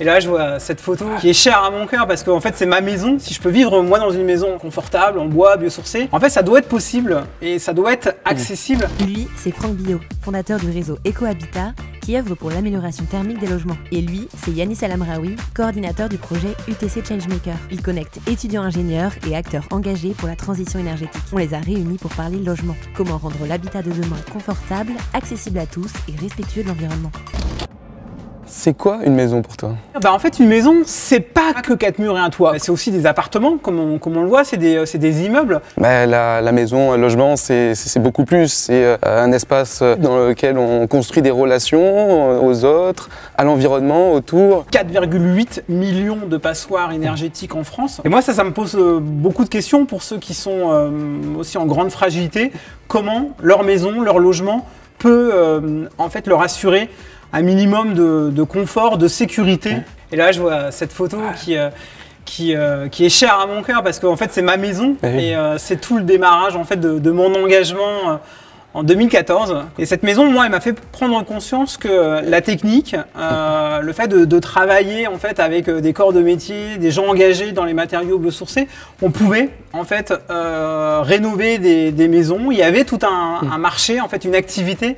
Et là, je vois cette photo qui est chère à mon cœur parce qu'en fait, c'est ma maison. Si je peux vivre, moi, dans une maison confortable, en bois, biosourcé, en fait, ça doit être possible et ça doit être accessible. Lui, c'est Franck Billot, fondateur du réseau Ecohabitat, qui œuvre pour l'amélioration thermique des logements. Et lui, c'est Yanis Alamraoui, coordinateur du projet UTC Changemaker. Il connecte étudiants ingénieurs et acteurs engagés pour la transition énergétique. On les a réunis pour parler logement. Comment rendre l'habitat de demain confortable, accessible à tous et respectueux de l'environnement. C'est quoi une maison pour toi? En fait, une maison, c'est pas que 4 murs et un toit. C'est aussi des appartements, comme on le voit, c'est des immeubles. La maison, un logement, c'est beaucoup plus. C'est un espace dans lequel on construit des relations aux autres, à l'environnement, autour. 4,8 millions de passoires énergétiques en France. Et moi, ça me pose beaucoup de questions pour ceux qui sont aussi en grande fragilité. Comment leur maison, leur logement peut en fait leur assurer un minimum de confort, de sécurité. Et là, je vois cette photo qui est chère à mon cœur parce qu'en fait, c'est ma maison et c'est tout le démarrage en fait de mon engagement en 2014. Et cette maison, moi, elle m'a fait prendre conscience que la technique, le fait de travailler en fait avec des corps de métier, des gens engagés dans les matériaux biosourcés, on pouvait en fait rénover des maisons. Il y avait tout un marché, en fait, une activité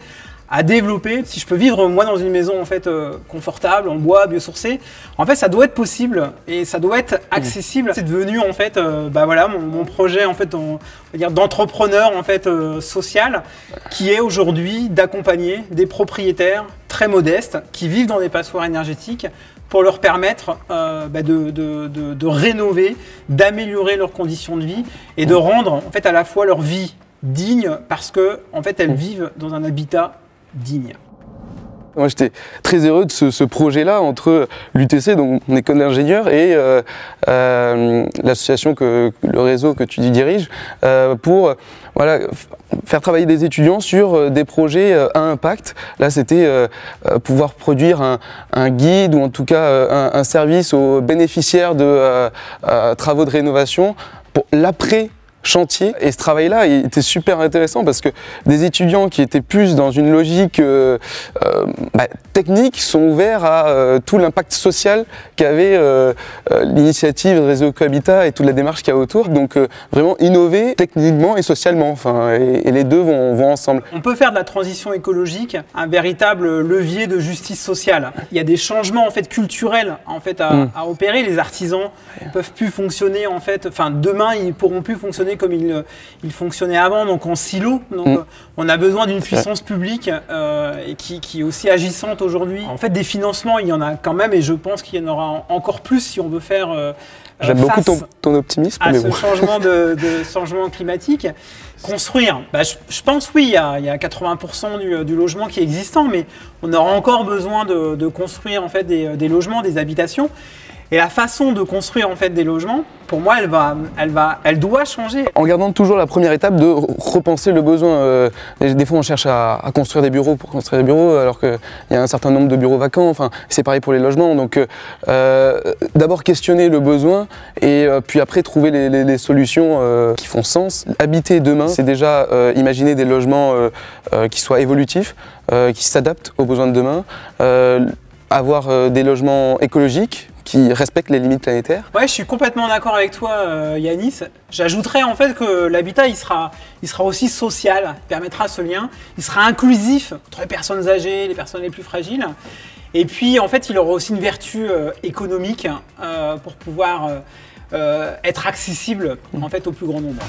à développer. Si je peux vivre moi dans une maison en fait confortable, en bois, biosourcé, en fait ça doit être possible et ça doit être accessible. C'est devenu en fait voilà mon projet en fait on va dire d'entrepreneur en fait social qui est aujourd'hui d'accompagner des propriétaires très modestes qui vivent dans des passoires énergétiques pour leur permettre de rénover, d'améliorer leurs conditions de vie et de rendre en fait à la fois leur vie digne parce que en fait elles vivent dans un habitat digne. Moi, j'étais très heureux de ce projet-là entre l'UTC, donc mon école d'ingénieur, et l'association, le réseau que tu diriges, pour faire travailler des étudiants sur des projets à impact. Là, c'était pouvoir produire un guide ou en tout cas un service aux bénéficiaires de travaux de rénovation pour l'après chantier. Et ce travail-là il était super intéressant parce que des étudiants qui étaient plus dans une logique technique sont ouverts à tout l'impact social qu'avait l'initiative Réseau Ecohabitat et toute la démarche qu'il y a autour. Donc vraiment innover techniquement et socialement. Et les deux vont ensemble. On peut faire de la transition écologique un véritable levier de justice sociale. Il y a des changements en fait culturels en fait à opérer. Les artisans ne peuvent plus fonctionner en fait. Demain ils pourront plus fonctionner comme ils fonctionnaient avant, donc en silo. Donc on a besoin d'une puissance publique qui est aussi agissante aujourd'hui. En fait, des financements, il y en a quand même, et je pense qu'il y en aura encore plus si on veut faire J'aime beaucoup ton optimisme. À ce changement de changement climatique. Construire, je pense oui, il y a 80% du logement qui est existant, mais on aura encore besoin de construire en fait des logements, des habitations. Et la façon de construire en fait des logements, pour moi, elle doit changer. En gardant toujours la première étape de repenser le besoin. Des fois, on cherche à construire des bureaux pour construire des bureaux, alors qu'il y a un certain nombre de bureaux vacants. Enfin, c'est pareil pour les logements. Donc, d'abord questionner le besoin et puis après trouver les solutions qui font sens. Habiter demain, c'est déjà imaginer des logements qui soient évolutifs, qui s'adaptent aux besoins de demain. Avoir des logements écologiques qui respectent les limites planétaires. Ouais, je suis complètement d'accord avec toi, Yanis. J'ajouterais en fait que l'habitat, il sera aussi social, il permettra ce lien. Il sera inclusif entre les personnes âgées, les personnes les plus fragiles. Et puis, en fait, il aura aussi une vertu économique pour pouvoir être accessible en fait, au plus grand nombre.